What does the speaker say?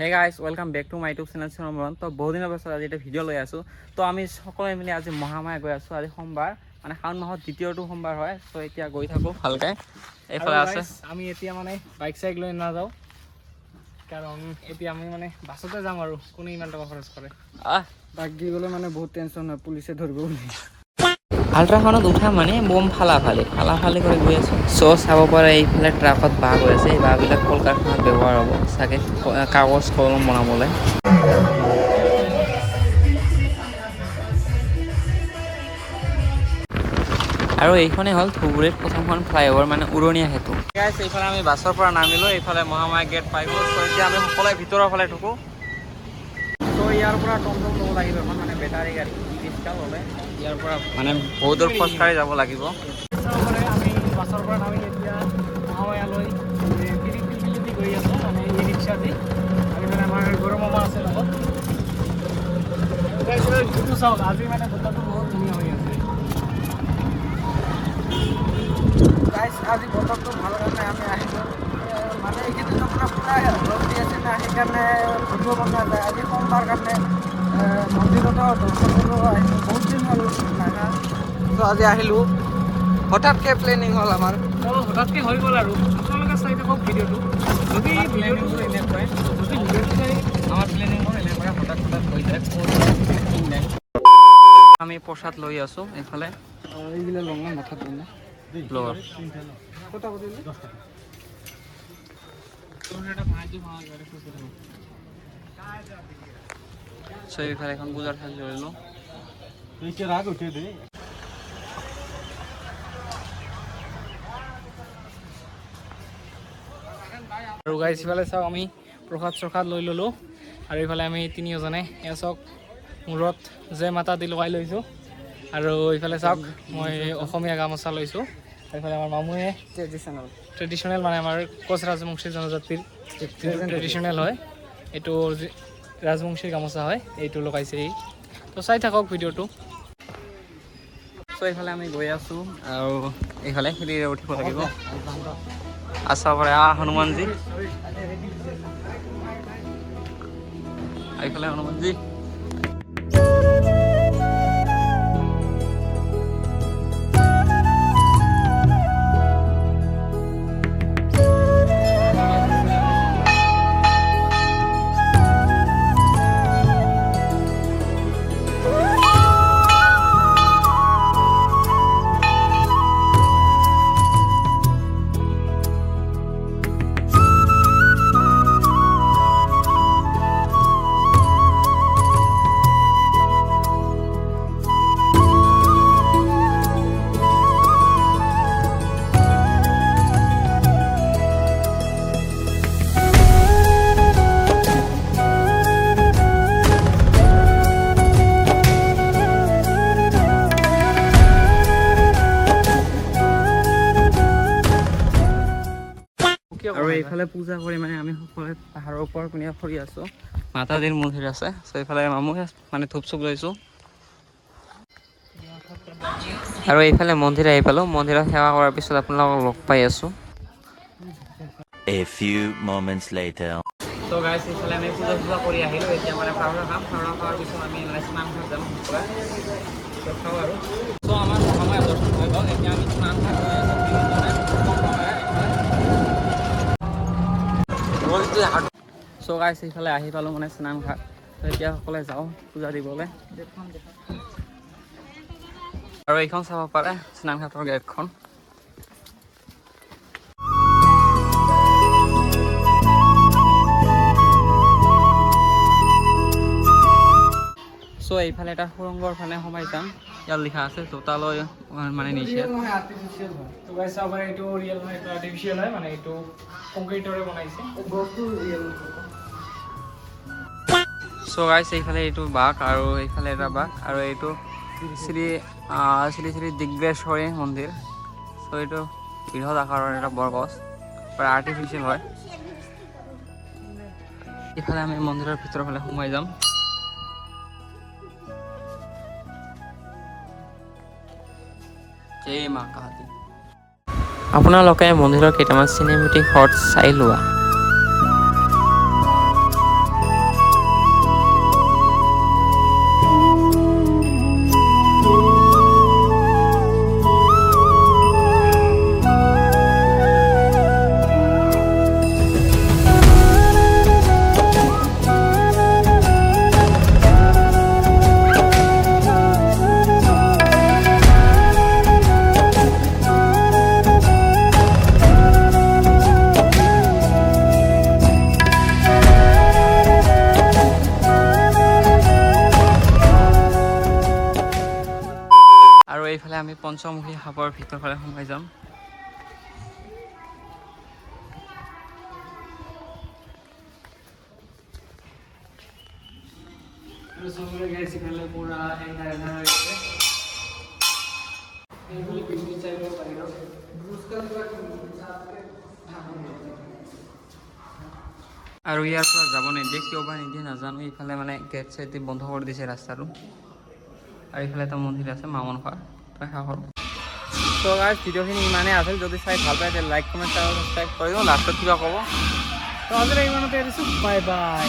হে guys welcome back to my YouTube channel চনমৰণ। তো বহুত দিনৰ পাছত আজি এটা ভিডিঅ' লৈ আছোঁ। তো আমি সকলোৱে মিলি আজি মহামায়া গৈ আছোঁ। আজি সোমবাৰ, মানে শাওণ মাহত দ্বিতীয়টো সোমবাৰ হয়। তো এতিয়া গৈ থাকোঁ ভালকৈ। এইফালে আছে আমি এতিয়া মানে বাইক চাইক লৈ নাযাওঁ, কাৰণ এতিয়া আমি মানে বাছতে যাম আৰু কোনে ইমান টকা খৰচ কৰে। বাইক দি গ'লে মানে বহুত টেনশ্যন হয়, পুলিচে ধৰিব বুলি। আল্ট্ৰাখনত উঠা মানে বম ফালাফালি কৰি গৈ আছোঁ। চ' চাব পাৰে এইফালে ট্ৰাকত বাঁহ গৈ আছে। এই বাঁহবিলাক কল কাৰখানাত ব্যৱহাৰ হ'ব চাগে, কাগজ কলম বনাবলৈ। আৰু এইখনেই হ'ল ধুবুৰীত প্ৰথমখন ফ্লাইঅভাৰ, মানে উৰণীয়া সেতু। এইফালে আমি বাছৰ পৰা নামিলোঁ, এইফালে মহামায়া গেট পাই গ'লোঁ। চ' এতিয়া আমি সকলোৱে ভিতৰৰ ফালে ঢুকোঁ। চ' ইয়াৰ পৰা টমটম ল'ব লাগিব এখন, মানে বেটাৰী গাড়ী 30টা ল'লে ইয়াৰ পৰা মানে বহুত দূৰ খোজকাঢ়ি যাব লাগিব। আমি বাছৰ পৰা নামি এতিয়া মহামায়ালৈ পিলিপিলি গৈ আছোঁ, মানে ই ৰিক্সা দি। আৰু মানে আমাৰ গৰু মামা আছে লগত। ভিউটো চাওক, আজি মানে বতৰটো বহুত ধুনীয়া হৈ আছে। আজি বতৰটো ভাল কাৰণে আমি আহিলোঁ, মানে এইকেইদিনৰ পৰা পুৰা ৰ'দ দি আছে না, সেইকাৰণে ঘূৰিব মন নাযায়। আজি সোমবাৰ কাৰণে মন্দিৰতো দৰ্শন কৰিব আহিলোঁ, বহুত দিন হ'ল নাহা। তো আজি আহিলোঁ, হঠাৎকৈ প্লেনিং হ'ল আমাৰ। হঠাৎকৈ হৈ গ'ল আৰু আপোনালোকে চাই থাকক ভিডিঅ'টো। যদি ভিডিঅ'টো এনেকুৱাই, আমাৰ প্লেনিংবোৰ এনেকুৱাই হঠাৎ হৈ যায়। আমি প্ৰসাদ লৈ আছোঁ এইফালে। এইবিলাক লং মাথাত লওঁ লোৱা এইফালে এখন পূজাৰ ঠাই ধৰিলোঁ। আৰু গাইছ ইফালে চাওক, আমি প্ৰসাদ লৈ ল'লোঁ। আৰু এইফালে আমি তিনিওজনে এয়া চাওক, মূৰত জয় মাতা দি লগাই লৈছোঁ। আৰু এইফালে চাওক, মই অসমীয়া গামোচা লৈছোঁ। এইফালে আমাৰ মামুৱে ট্ৰেডিশ্যনেল, মানে আমাৰ কোচ ৰাজবংশী জনজাতিৰ ট্ৰেডিশ্যনেল হয়। এইটো ৰাজবংশীৰ গামোচা হয়, এইটো লগাইছে ই। তো চাই থাকক ভিডিঅ'টো। চ' এইফালে আমি গৈ আছোঁ, আৰু এইফালে সিৰিৰে উঠিব লাগিব। আশা কৰে হনুমানজী, এইফালে হনুমানজী। আৰু এইফালে পূজা কৰি মানে আমি সকলোৱে পাহাৰৰ ওপৰ পিনে ফুৰি আছোঁ। মাতাজীৰ মন্দিৰ আছে। চ' এইফালে মামুহে মানে ধূপ চুপ লৈছোঁ। আৰু এইফালে মন্দিৰ আহি পালোঁ। মন্দিৰত সেৱা কৰাৰ পিছত আপোনালোকক লগ পাই আছোঁ। A few moments later. ত' গাইছ, এইফালে আমি পূজা কৰি আহিলোঁ। এতিয়া মানে পাউৰা খাম। পাউৰা খোৱাৰ পিছত আমি স্নান ঘাট যাম। খাওঁ আৰু চ' আমাৰ মহামায়া দৰ্শন হৈ গ'ল। এতিয়া আমি স্নান ঘাট গৈ আছোঁ। চ' গাইছ, এইফালে আহি পালোঁ মানে স্নান ঘাট। এতিয়া সকলোৱে যাওঁ পূজা দিবলৈ। আৰু এইখন চাব পাৰে স্নান ঘাটৰ গেটখন। চ' এইফালে এটা সুৰংগৰ ফালে সোমাই যাম। ইয়াত লিখা আছে জোতালৈ মানে নিষেধ। এইটো ৰিয়েল নহয়, এইটো আৰ্টিফিচিয়েল হয়, মানে এইটো কংক্ৰিটৰে বনাইছে। চ' গাইছ, এইফালে এইটো বাঘ, আৰু এইফালে এটা বাঘ, আৰু এইটো শ্ৰী শ্ৰী দিগ্বেশ্বৰী মন্দিৰ। চ' এইটো বৃহৎ আকাৰৰ এটা বৰগছ, প্ৰায় আৰ্টিফিচিয়েল হয়। ইফালে আমি মন্দিৰৰ ভিতৰৰ ফালে সোমাই যাম। জয় মা কালী। আপোনালোকে মন্দিৰৰ কেইটামান চিনেমেটিক শ্বট চাই লোৱা। এইফালে আমি পঞ্চমুখী সাপৰ ভিতৰ ফালে সোমাই যাম। আৰু ইয়াৰ পৰা যাব নিদিয়ে, কিয় বা নিদিয়ে নাজানো। এইফালে মানে গেট চেট বন্ধ কৰি দিছে ৰাস্তাটো। আৰু এইফালে এটা মন্দিৰ আছে মামনখোৱা, তই সাহৰ। তো গাইজ ভিডিঅ'খিনি ইমানেই আছিল। যদি চাই ভাল পায় তেতিয়া লাইক কমেণ্ট ছাবস্ক্ৰাইব কৰিব। লাষ্টত কিবা ক'ব? তো আজিলৈ ইমানতে এৰিছোঁ, বাই বাই।